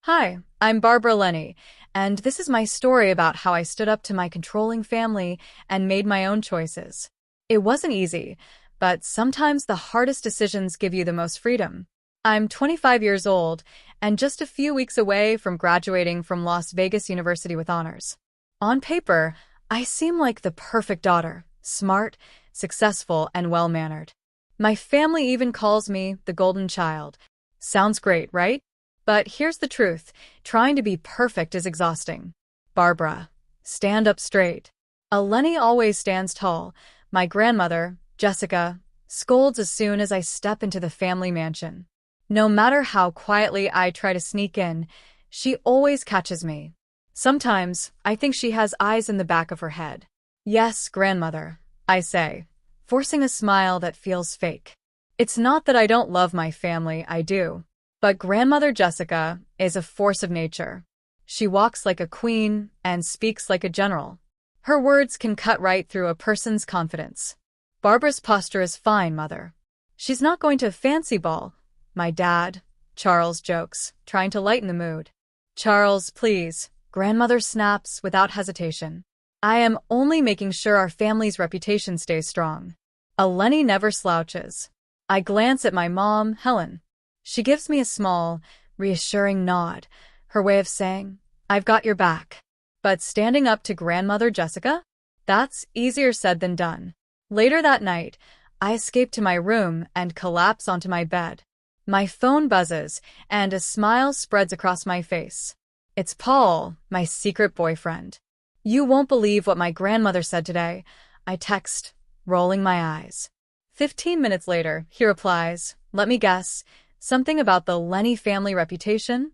Hi, I'm Barbara Lenny, and this is my story about how I stood up to my controlling family and made my own choices. It wasn't easy, but sometimes the hardest decisions give you the most freedom. I'm 25 years old and just a few weeks away from graduating from Las Vegas University with honors. On paper, I seem like the perfect daughter, smart, successful, and well-mannered. My family even calls me the golden child. Sounds great, right? But here's the truth. Trying to be perfect is exhausting. Barbara, stand up straight. A Lenny always stands tall. My grandmother, Jessica, scolds as soon as I step into the family mansion. No matter how quietly I try to sneak in, she always catches me. Sometimes, I think she has eyes in the back of her head. Yes, grandmother, I say, forcing a smile that feels fake. It's not that I don't love my family, I do. But grandmother Jessica is a force of nature. She walks like a queen and speaks like a general. Her words can cut right through a person's confidence. Barbara's posture is fine, mother. She's not going to a fancy ball. My dad, Charles, jokes, trying to lighten the mood. Charles, please, grandmother snaps without hesitation. I am only making sure our family's reputation stays strong. A Lenny never slouches. I glance at my mom, Helen. She gives me a small, reassuring nod, her way of saying, I've got your back. But standing up to grandmother Jessica? That's easier said than done. Later that night, I escape to my room and collapse onto my bed. My phone buzzes, and a smile spreads across my face. It's Paul, my secret boyfriend. You won't believe what my grandmother said today, I text, rolling my eyes. 15 minutes later, he replies, let me guess, something about the Lenny family reputation?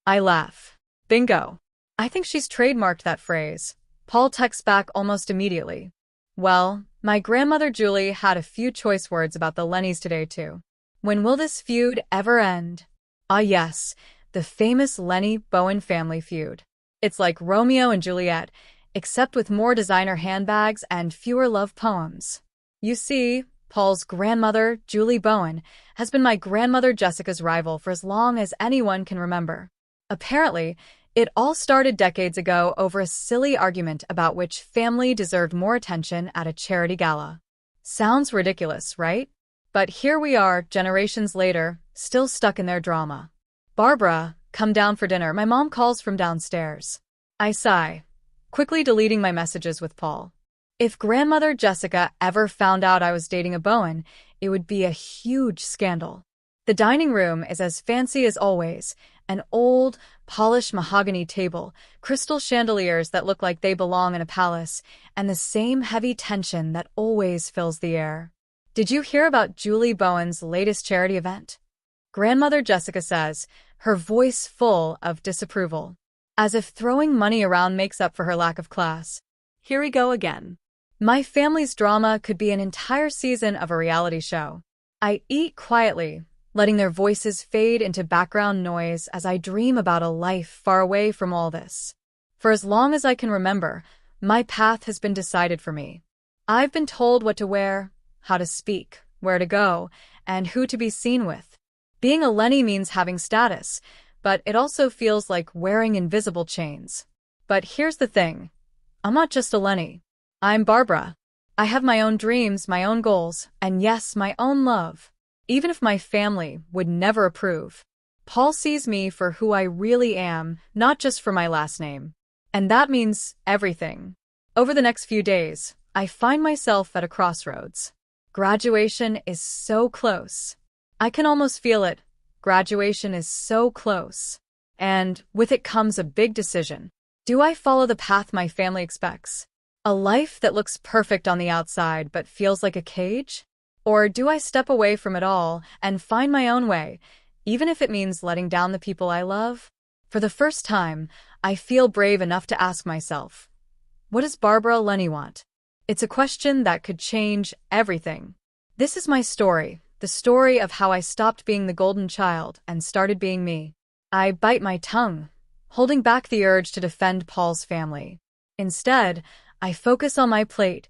I laugh. Bingo. I think she's trademarked that phrase. Paul texts back almost immediately. Well, my grandmother Julie had a few choice words about the Lennys today too. When will this feud ever end? Ah yes, the famous Lenny-Bowen family feud. It's like Romeo and Juliet, except with more designer handbags and fewer love poems. You see, Paul's grandmother, Julie Bowen, has been my grandmother Jessica's rival for as long as anyone can remember. Apparently, it all started decades ago over a silly argument about which family deserved more attention at a charity gala. Sounds ridiculous, right? But here we are, generations later, still stuck in their drama. Barbara, come down for dinner. My mom calls from downstairs. I sigh, quickly deleting my messages with Paul. If grandmother Jessica ever found out I was dating a Bowen, it would be a huge scandal. The dining room is as fancy as always, an old, polished mahogany table, crystal chandeliers that look like they belong in a palace, and the same heavy tension that always fills the air. Did you hear about Julie Bowen's latest charity event? Grandmother Jessica says, her voice full of disapproval, as if throwing money around makes up for her lack of class. Here we go again. My family's drama could be an entire season of a reality show. I eat quietly, letting their voices fade into background noise as I dream about a life far away from all this. For as long as I can remember, my path has been decided for me. I've been told what to wear, how to speak, where to go, and who to be seen with. Being a Lenny means having status, but it also feels like wearing invisible chains. But here's the thing. I'm not just a Lenny. I'm Barbara. I have my own dreams, my own goals, and yes, my own love. Even if my family would never approve. Paul sees me for who I really am, not just for my last name. And that means everything. Over the next few days, I find myself at a crossroads. Graduation is so close. I can almost feel it. Graduation is so close. And with it comes a big decision. Do I follow the path my family expects? A life that looks perfect on the outside but feels like a cage? Or do I step away from it all and find my own way, even if it means letting down the people I love? For the first time, I feel brave enough to ask myself, what does Barbara Lenny want? It's a question that could change everything. This is my story, the story of how I stopped being the golden child and started being me. I bite my tongue, holding back the urge to defend Paul's family. Instead, I focus on my plate,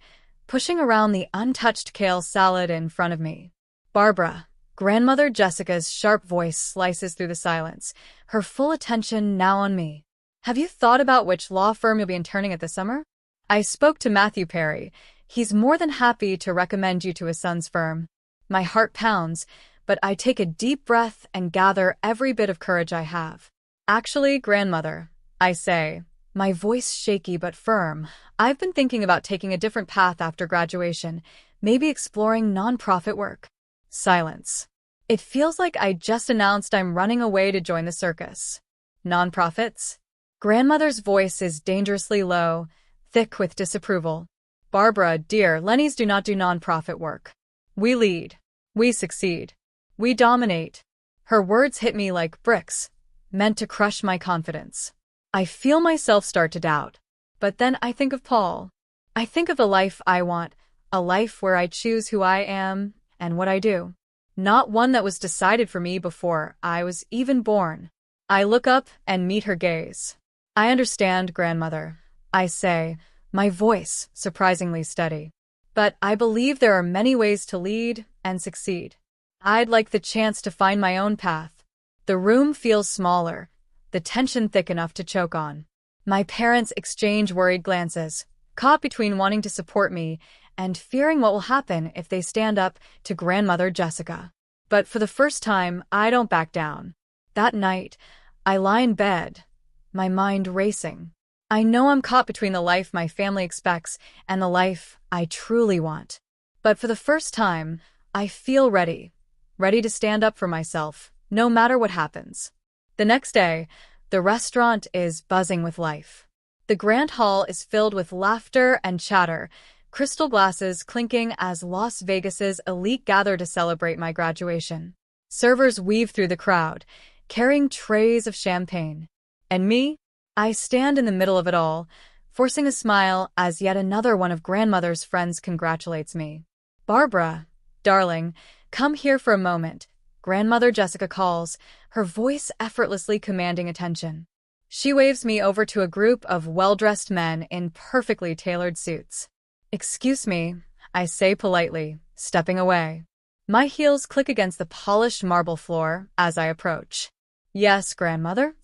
pushing around the untouched kale salad in front of me. Barbara, Grandmother Jessica's sharp voice slices through the silence, her full attention now on me. Have you thought about which law firm you'll be interning at this summer? I spoke to Matthew Perry. He's more than happy to recommend you to his son's firm. My heart pounds, but I take a deep breath and gather every bit of courage I have. Actually, grandmother, I say, my voice shaky but firm, I've been thinking about taking a different path after graduation, maybe exploring nonprofit work. Silence. It feels like I just announced I'm running away to join the circus. Nonprofits? Grandmother's voice is dangerously low, thick with disapproval. Barbara, dear, Lennies do not do nonprofit work. We lead. We succeed. We dominate. Her words hit me like bricks, meant to crush my confidence. I feel myself start to doubt. But then I think of Paul. I think of the life I want, a life where I choose who I am and what I do. Not one that was decided for me before I was even born. I look up and meet her gaze. I understand, grandmother, I say, my voice surprisingly steady. But I believe there are many ways to lead and succeed. I'd like the chance to find my own path. The room feels smaller, the tension thick enough to choke on. My parents exchange worried glances, caught between wanting to support me and fearing what will happen if they stand up to Grandmother Jessica. But for the first time, I don't back down. That night, I lie in bed, my mind racing. I know I'm caught between the life my family expects and the life I truly want. But for the first time, I feel ready to stand up for myself, no matter what happens. The next day, the restaurant is buzzing with life. The grand hall is filled with laughter and chatter, crystal glasses clinking as Las Vegas's elite gather to celebrate my graduation. Servers weave through the crowd, carrying trays of champagne. And me? I stand in the middle of it all, forcing a smile as yet another one of grandmother's friends congratulates me. Barbara, darling, come here for a moment. Grandmother Jessica calls, her voice effortlessly commanding attention. She waves me over to a group of well-dressed men in perfectly tailored suits. Excuse me, I say politely, stepping away. My heels click against the polished marble floor as I approach. Yes, grandmother?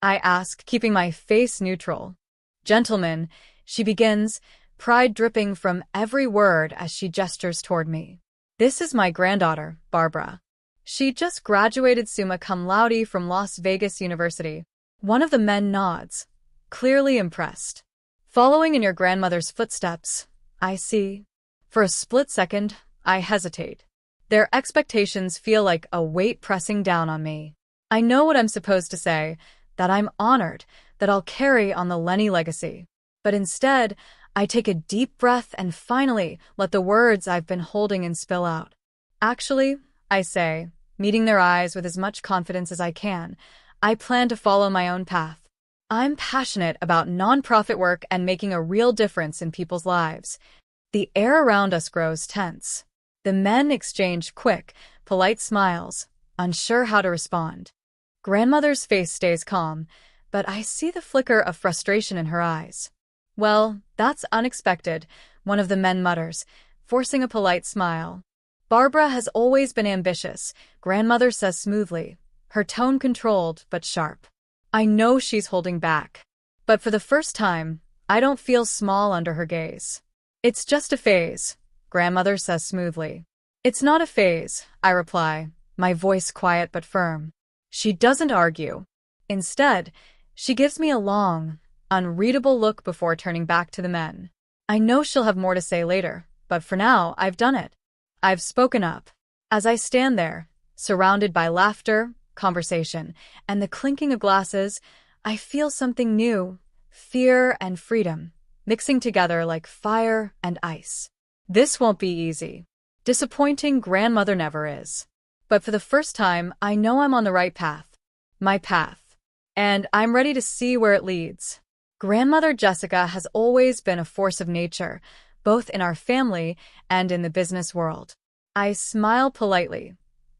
I ask, keeping my face neutral. Gentlemen, she begins, pride dripping from every word as she gestures toward me. This is my granddaughter, Barbara. She just graduated summa cum laude from Las Vegas University. One of the men nods, clearly impressed. Following in your grandmother's footsteps, I see. For a split second, I hesitate. Their expectations feel like a weight pressing down on me. I know what I'm supposed to say, that I'm honored, that I'll carry on the Lenny legacy. But instead, I take a deep breath and finally let the words I've been holding in spill out. Actually, I say, meeting their eyes with as much confidence as I can, I plan to follow my own path. I'm passionate about nonprofit work and making a real difference in people's lives. The air around us grows tense. The men exchange quick, polite smiles, unsure how to respond. Grandmother's face stays calm, but I see the flicker of frustration in her eyes. Well, that's unexpected, one of the men mutters, forcing a polite smile. Barbara has always been ambitious, grandmother says smoothly, her tone controlled but sharp. I know she's holding back. But for the first time, I don't feel small under her gaze. It's just a phase, grandmother says smoothly. It's not a phase, I reply, my voice quiet but firm. She doesn't argue. Instead, she gives me a long, unreadable look before turning back to the men. I know she'll have more to say later, but for now, I've done it. I've spoken up. As I stand there, surrounded by laughter, conversation, and the clinking of glasses, I feel something new, fear and freedom, mixing together like fire and ice. This won't be easy. Disappointing grandmother never is. But for the first time, I know I'm on the right path. My path. And I'm ready to see where it leads. Grandmother Jessica has always been a force of nature, both in our family and in the business world. I smile politely,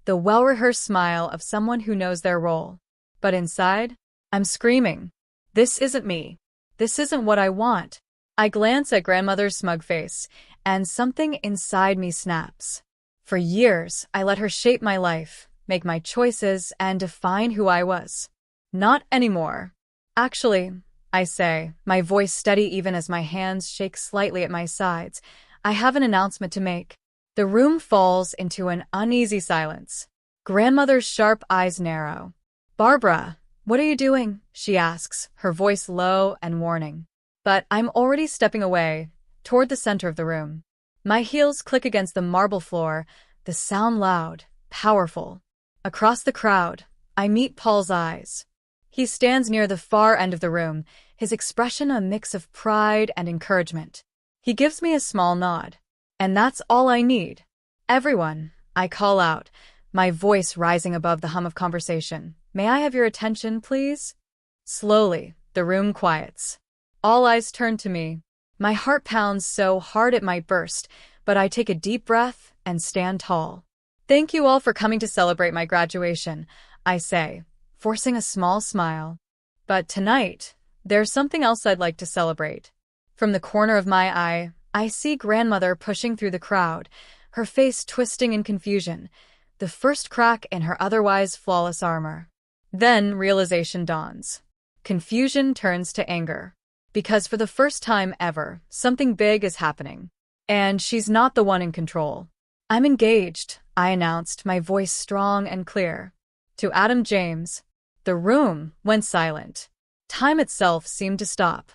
the well-rehearsed smile of someone who knows their role. But inside, I'm screaming. This isn't me. This isn't what I want. I glance at grandmother's smug face, and something inside me snaps. For years, I let her shape my life, make my choices, and define who I was. Not anymore. Actually, I say, my voice steady even as my hands shake slightly at my sides, I have an announcement to make. The room falls into an uneasy silence. Grandmother's sharp eyes narrow. Barbara, what are you doing? She asks, her voice low and warning. But I'm already stepping away, toward the center of the room. My heels click against the marble floor, the sound loud, powerful. Across the crowd, I meet Paul's eyes. He stands near the far end of the room, his expression a mix of pride and encouragement. He gives me a small nod. And that's all I need. Everyone, I call out, my voice rising above the hum of conversation. May I have your attention, please? Slowly, the room quiets. All eyes turn to me. My heart pounds so hard it might burst, but I take a deep breath and stand tall. Thank you all for coming to celebrate my graduation, I say, forcing a small smile. But tonight, there's something else I'd like to celebrate. From the corner of my eye, I see grandmother pushing through the crowd, her face twisting in confusion, the first crack in her otherwise flawless armor. Then realization dawns. Confusion turns to anger. Because for the first time ever, something big is happening. And she's not the one in control. I'm engaged, I announced, my voice strong and clear. To Adam James. The room went silent. Time itself seemed to stop.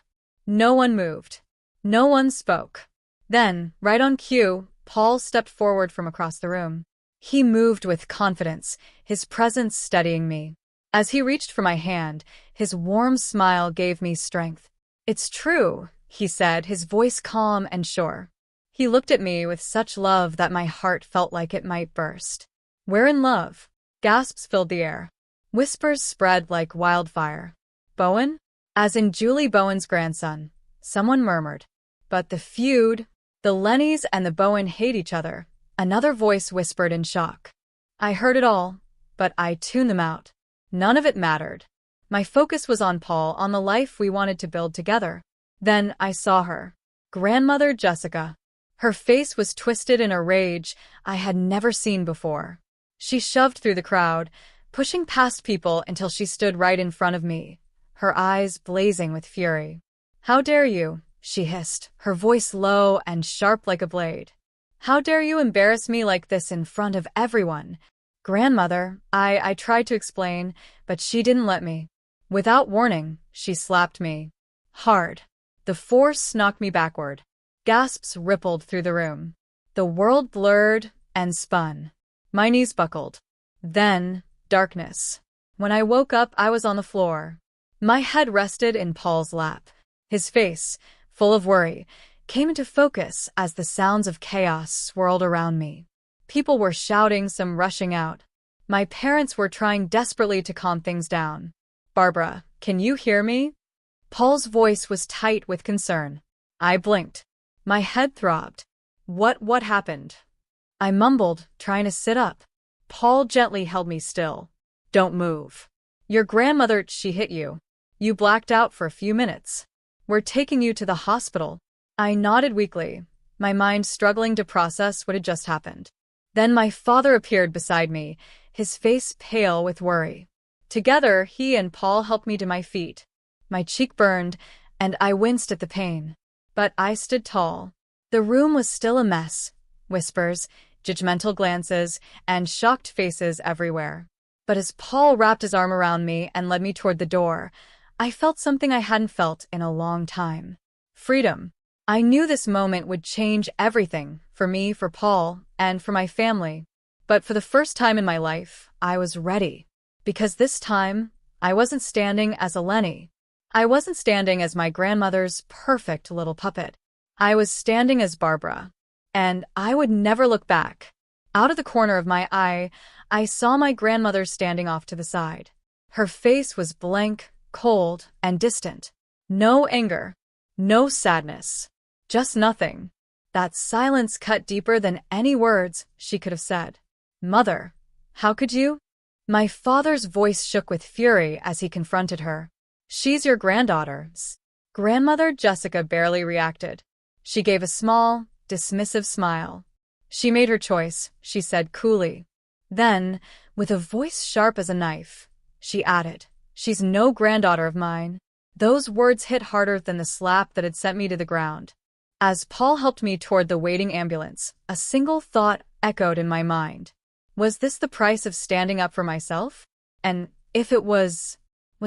No one moved. No one spoke. Then, right on cue, Paul stepped forward from across the room. He moved with confidence, his presence steadying me. As he reached for my hand, his warm smile gave me strength. It's true, he said, his voice calm and sure. He looked at me with such love that my heart felt like it might burst. We're in love. Gasps filled the air. Whispers spread like wildfire. Bowen? As in Julie Bowen's grandson, someone murmured. But the feud, the Lennys and the Bowen hate each other, another voice whispered in shock. I heard it all, but I tuned them out. None of it mattered. My focus was on Paul, on the life we wanted to build together. Then I saw her. Grandmother Jessica. Her face was twisted in a rage I had never seen before. She shoved through the crowd, pushing past people until she stood right in front of me, her eyes blazing with fury. How dare you? She hissed, her voice low and sharp like a blade. How dare you embarrass me like this in front of everyone? Grandmother, I tried to explain, but she didn't let me. Without warning, she slapped me. Hard. The force knocked me backward. Gasps rippled through the room. The world blurred and spun. My knees buckled. Then, darkness. When I woke up, I was on the floor. My head rested in Paul's lap. His face, full of worry, came into focus as the sounds of chaos swirled around me. People were shouting, some rushing out. My parents were trying desperately to calm things down. Barbara, can you hear me? Paul's voice was tight with concern. I blinked. My head throbbed. What happened? I mumbled, trying to sit up. Paul gently held me still. Don't move. Your grandmother, she hit you. You blacked out for a few minutes. We're taking you to the hospital. I nodded weakly, my mind struggling to process what had just happened. Then my father appeared beside me, his face pale with worry. Together, he and Paul helped me to my feet. My cheek burned, and I winced at the pain. But I stood tall. The room was still a mess. Whispers, judgmental glances, and shocked faces everywhere. But as Paul wrapped his arm around me and led me toward the door, I felt something I hadn't felt in a long time. Freedom. I knew this moment would change everything, for me, for Paul, and for my family. But for the first time in my life, I was ready. Because this time, I wasn't standing as a Lenny. I wasn't standing as my grandmother's perfect little puppet. I was standing as Barbara. And I would never look back. Out of the corner of my eye, I saw my grandmother standing off to the side. Her face was blank, cold, and distant. No anger. No sadness. Just nothing. That silence cut deeper than any words she could have said. Mother, how could you? My father's voice shook with fury as he confronted her. She's your granddaughter. Grandmother Jessica barely reacted. She gave a small, dismissive smile. She made her choice, she said coolly. Then, with a voice sharp as a knife, she added, "She's no granddaughter of mine." Those words hit harder than the slap that had sent me to the ground. As Paul helped me toward the waiting ambulance, a single thought echoed in my mind. Was this the price of standing up for myself? And if it was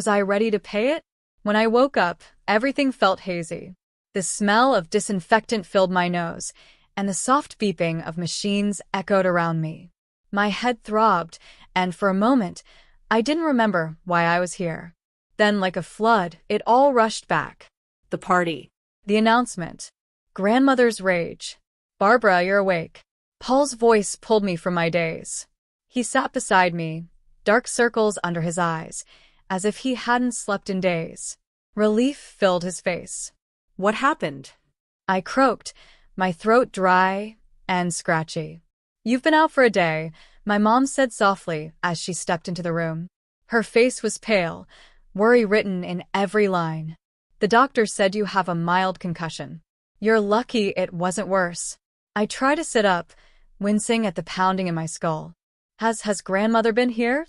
I ready to pay it? When I woke up, everything felt hazy. The smell of disinfectant filled my nose, and the soft beeping of machines echoed around me. My head throbbed, and for a moment, I didn't remember why I was here. Then, like a flood, it all rushed back. The party. The announcement. Grandmother's rage. "Barbara, you're awake." Paul's voice pulled me from my daze. He sat beside me, dark circles under his eyes, as if he hadn't slept in days. Relief filled his face. "What happened?" I croaked, my throat dry and scratchy. "You've been out for a day," my mom said softly as she stepped into the room. Her face was pale, worry written in every line. "The doctor said you have a mild concussion. You're lucky it wasn't worse." I try to sit up, wincing at the pounding in my skull. Has grandmother been here?"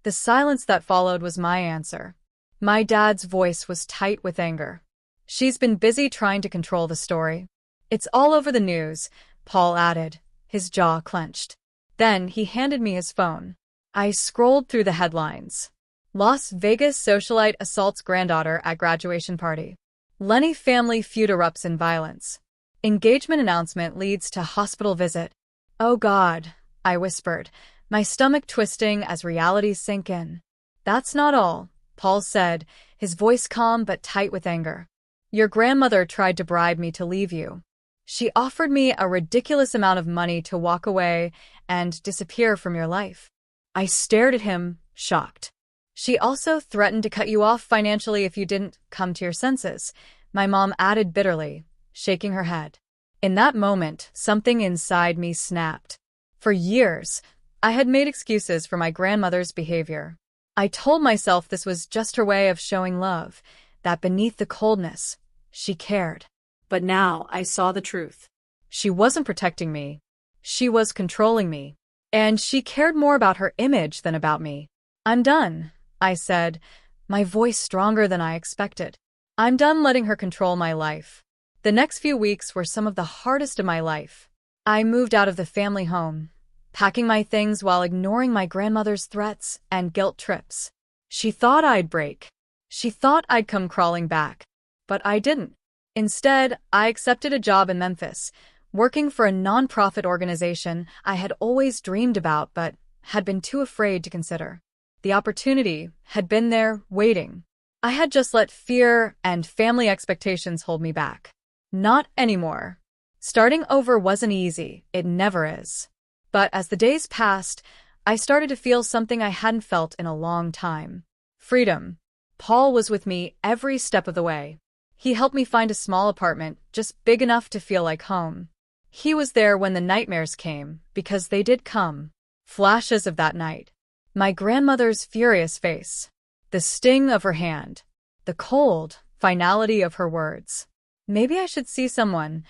The silence that followed was my answer. My dad's voice was tight with anger. "She's been busy trying to control the story." "It's all over the news," Paul added, his jaw clenched. Then he handed me his phone. I scrolled through the headlines. Las Vegas socialite assaults granddaughter at graduation party. Lenny family feud erupts in violence. Engagement announcement leads to hospital visit. "Oh God," I whispered, my stomach twisting as reality sank in. "That's not all," Paul said, his voice calm but tight with anger. "Your grandmother tried to bribe me to leave you. She offered me a ridiculous amount of money to walk away and disappear from your life." I stared at him, shocked. "She also threatened to cut you off financially if you didn't come to your senses," my mom added bitterly, shaking her head. In that moment, something inside me snapped. For years, I had made excuses for my grandmother's behavior. I told myself this was just her way of showing love, that beneath the coldness, she cared. But now I saw the truth. She wasn't protecting me. She was controlling me. And she cared more about her image than about me. "I'm done," I said, my voice stronger than I expected. "I'm done letting her control my life." The next few weeks were some of the hardest of my life. I moved out of the family home, packing my things while ignoring my grandmother's threats and guilt trips. She thought I'd break. She thought I'd come crawling back. But I didn't. Instead, I accepted a job in Memphis, working for a nonprofit organization I had always dreamed about but had been too afraid to consider. The opportunity had been there, waiting. I had just let fear and family expectations hold me back. Not anymore. Starting over wasn't easy, it never is. But as the days passed, I started to feel something I hadn't felt in a long time. Freedom. Paul was with me every step of the way. He helped me find a small apartment, just big enough to feel like home. He was there when the nightmares came, because they did come. Flashes of that night. My grandmother's furious face. The sting of her hand. The cold finality of her words. "Maybe I should see someone,"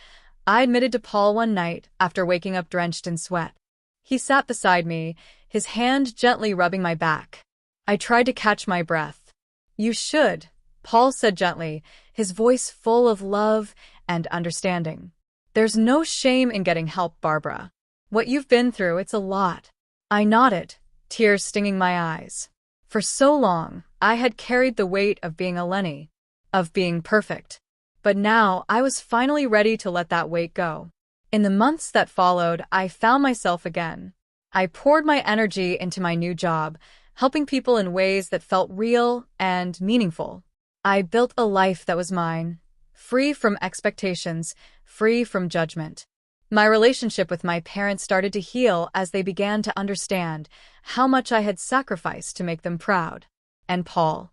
I admitted to Paul one night after waking up drenched in sweat. He sat beside me, his hand gently rubbing my back. I tried to catch my breath. "You should," Paul said gently, his voice full of love and understanding. "There's no shame in getting help, Barbara. What you've been through, it's a lot." I nodded, tears stinging my eyes. For so long, I had carried the weight of being a Lenny, of being perfect. But now I was finally ready to let that weight go. In the months that followed, I found myself again. I poured my energy into my new job, helping people in ways that felt real and meaningful. I built a life that was mine, free from expectations, free from judgment. My relationship with my parents started to heal as they began to understand how much I had sacrificed to make them proud. And Paul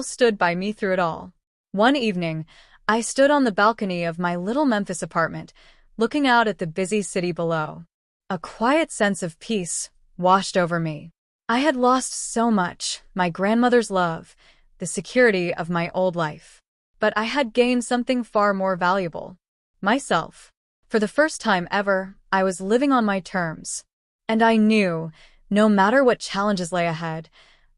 stood by me through it all. One evening, I stood on the balcony of my little Memphis apartment, looking out at the busy city below. A quiet sense of peace washed over me. I had lost so much, my grandmother's love, the security of my old life. But I had gained something far more valuable. Myself. For the first time ever, I was living on my terms. And I knew, no matter what challenges lay ahead,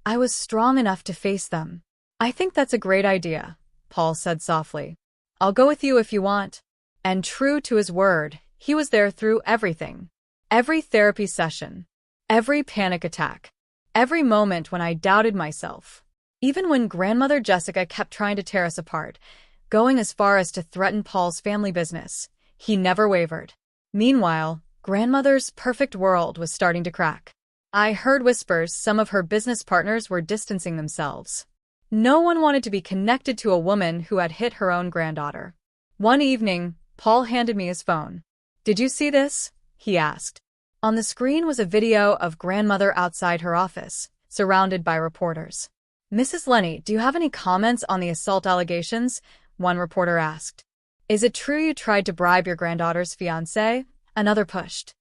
I was strong enough to face them. "I think that's a great idea," Paul said softly. "I'll go with you if you want." And true to his word, he was there through everything. Every therapy session, every panic attack, every moment when I doubted myself. Even when grandmother Jessica kept trying to tear us apart, going as far as to threaten Paul's family business, he never wavered. Meanwhile, grandmother's perfect world was starting to crack. I heard whispers some of her business partners were distancing themselves. No one wanted to be connected to a woman who had hit her own granddaughter. One evening, Paul handed me his phone. "Did you see this?" he asked. On the screen was a video of grandmother outside her office, surrounded by reporters. "Mrs. Lenny, do you have any comments on the assault allegations?" one reporter asked. "Is it true you tried to bribe your granddaughter's fiancé?" another pushed.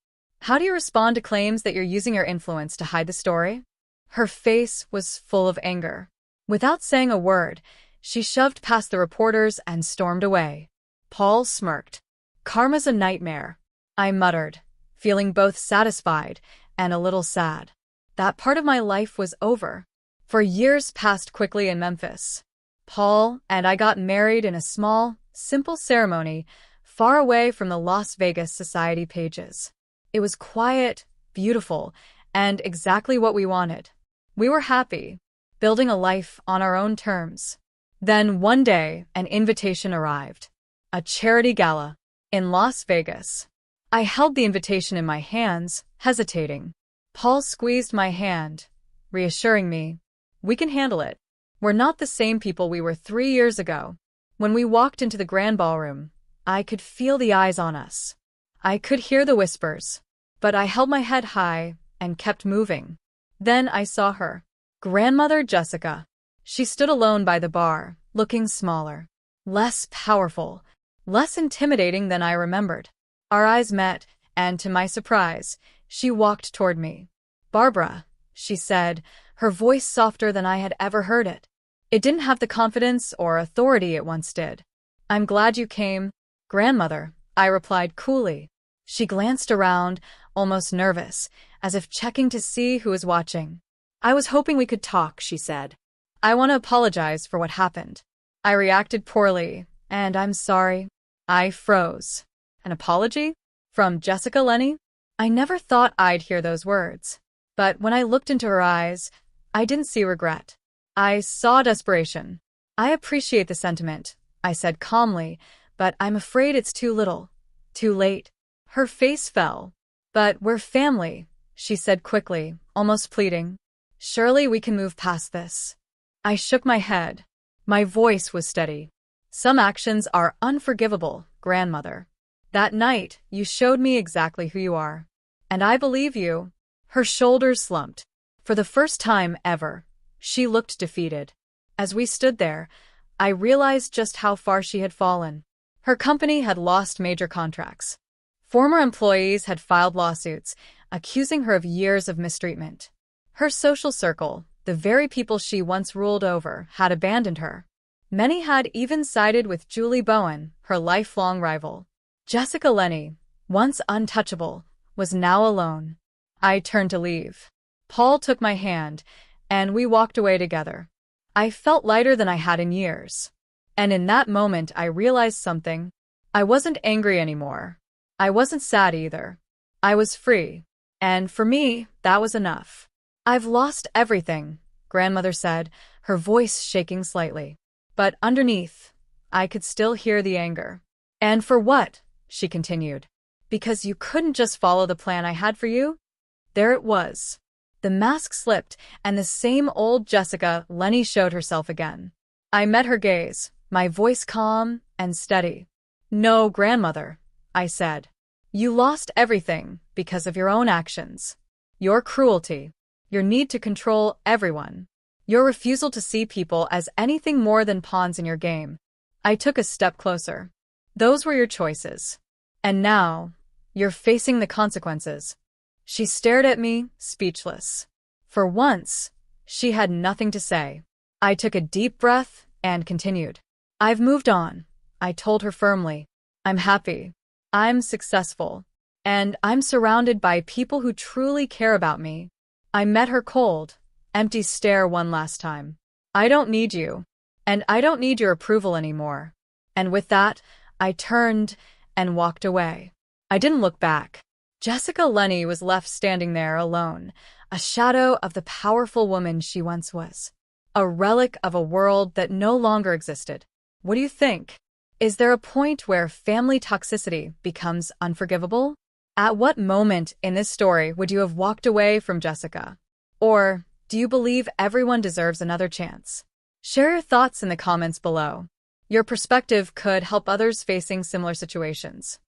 "How do you respond to claims that you're using your influence to hide the story?" Her face was full of anger. Without saying a word, she shoved past the reporters and stormed away. Paul smirked. "Karma's a nightmare," I muttered, feeling both satisfied and a little sad. That part of my life was over. For years passed quickly in Memphis. Paul and I got married in a small, simple ceremony far away from the Las Vegas society pages. It was quiet, beautiful, and exactly what we wanted. We were happy, building a life on our own terms. Then one day, an invitation arrived. A charity gala in Las Vegas. I held the invitation in my hands, hesitating. Paul squeezed my hand, reassuring me, "We can handle it. We're not the same people we were 3 years ago." When we walked into the grand ballroom, I could feel the eyes on us. I could hear the whispers, but I held my head high and kept moving. Then I saw her. Grandmother Jessica. She stood alone by the bar, looking smaller, less powerful, less intimidating than I remembered. Our eyes met, and to my surprise, she walked toward me. "Barbara," she said, her voice softer than I had ever heard it. It didn't have the confidence or authority it once did. "I'm glad you came, grandmother," I replied coolly. She glanced around, almost nervous, as if checking to see who was watching. "I was hoping we could talk," she said. "I want to apologize for what happened. I reacted poorly, and I'm sorry." I froze. An apology? From Jessica Lenny? I never thought I'd hear those words. But when I looked into her eyes, I didn't see regret. I saw desperation. "I appreciate the sentiment," I said calmly, "but I'm afraid it's too little. Too late." Her face fell. "But we're family," she said quickly, almost pleading. "Surely we can move past this." I shook my head. My voice was steady. "Some actions are unforgivable, grandmother. That night, you showed me exactly who you are. And I believe you." Her shoulders slumped. For the first time ever, she looked defeated. As we stood there, I realized just how far she had fallen. Her company had lost major contracts. Former employees had filed lawsuits, accusing her of years of mistreatment. Her social circle, the very people she once ruled over, had abandoned her. Many had even sided with Julie Bowen, her lifelong rival. Jessica Lenny, once untouchable, was now alone. I turned to leave. Paul took my hand, and we walked away together. I felt lighter than I had in years. And in that moment I realized something. I wasn't angry anymore. I wasn't sad either. I was free. And for me, that was enough. "I've lost everything," grandmother said, her voice shaking slightly. But underneath, I could still hear the anger. "And for what?" she continued. "Because you couldn't just follow the plan I had for you?" There it was. The mask slipped, and the same old Jessica Lenny showed herself again. I met her gaze, my voice calm and steady. "No, grandmother," I said. "You lost everything because of your own actions. Your cruelty, your need to control everyone, your refusal to see people as anything more than pawns in your game." I took a step closer. "Those were your choices. And now, you're facing the consequences." She stared at me, speechless. For once, she had nothing to say. I took a deep breath and continued. "I've moved on," I told her firmly. "I'm happy. I'm successful, and I'm surrounded by people who truly care about me. I met her cold, empty stare one last time. I don't need you, and I don't need your approval anymore. And with that, I turned and walked away. I didn't look back. Jessica Lenny was left standing there alone, a shadow of the powerful woman she once was. A relic of a world that no longer existed. What do you think? Is there a point where family toxicity becomes unforgivable? At what moment in this story would you have walked away from Jessica? Or do you believe everyone deserves another chance? Share your thoughts in the comments below. Your perspective could help others facing similar situations.